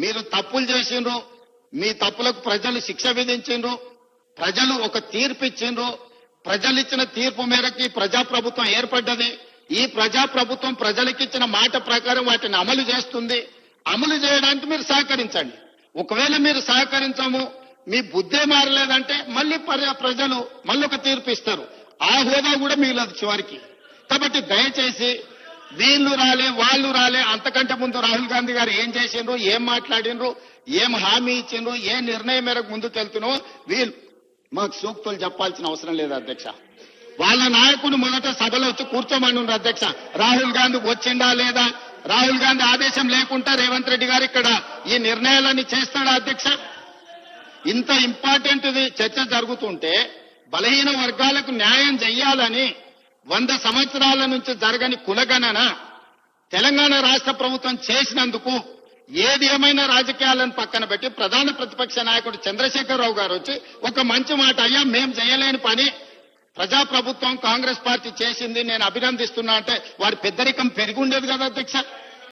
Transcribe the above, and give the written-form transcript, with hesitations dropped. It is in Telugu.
మీరు తప్పులు చేసిండ్రు, మీ తప్పులకు ప్రజలు శిక్ష విధించిండ్రు, ప్రజలు ఒక తీర్పు ఇచ్చిండ్రు. ప్రజలు ఇచ్చిన తీర్పు మేరకు ప్రజాప్రభుత్వం ఏర్పడ్డది. ఈ ప్రజాప్రభుత్వం ప్రజలకు ఇచ్చిన మాట ప్రకారం వాటిని అమలు చేస్తుంది. అమలు చేయడానికి మీరు సహకరించండి. ఒకవేళ మీరు సహకరించము, మీ బుద్ధే మారలేదంటే మళ్ళీ ప్రజలు మళ్ళీ ఒక తీర్పు ఇస్తారు. ఆ హోదా కూడా మిగలదు చివరికి. కాబట్టి దయచేసి వీళ్ళు రాలే వాళ్ళు రాలే, అంతకంటే ముందు రాహుల్ గాంధీ గారు ఏం చేసిండ్రు, ఏం మాట్లాడిండ్రు, ఏం హామీ ఇచ్చిండ్రు, ఏ నిర్ణయం మేరకు ముందుకు వెళ్తున్నారో వీళ్ళు మాకు సూక్తులు చెప్పాల్సిన అవసరం లేదు అధ్యక్ష. వాళ్ళ నాయకుడు మొదట సభలో వచ్చి కూర్చోమని ఉన్నారు అధ్యక్ష. రాహుల్ గాంధీ వచ్చిండా లేదా, రాహుల్ గాంధీ ఆదేశం లేకుండా రేవంత్ రెడ్డి గారు ఇక్కడ ఈ నిర్ణయాలన్నీ చేస్తాడా అధ్యక్ష? ఇంత ఇంపార్టెంట్ చర్చ జరుగుతుంటే బలహీన వర్గాలకు న్యాయం చెయ్యాలని 100 సంవత్సరాల నుంచి జరగని కులగణన తెలంగాణ రాష్ట్ర ప్రభుత్వం చేసినందుకు ఏది ఏమైనా రాజకీయాలను పక్కన పెట్టి ప్రధాన ప్రతిపక్ష నాయకుడు చంద్రశేఖరరావు గారు వచ్చి ఒక మంచి మాట, అయ్యా మేం చేయలేని పని ప్రజాప్రభుత్వం కాంగ్రెస్ పార్టీ చేసింది, నేను అభినందిస్తున్నా అంటే వారి పెద్దరికం పెరిగి ఉండేది కదా అధ్యక్ష.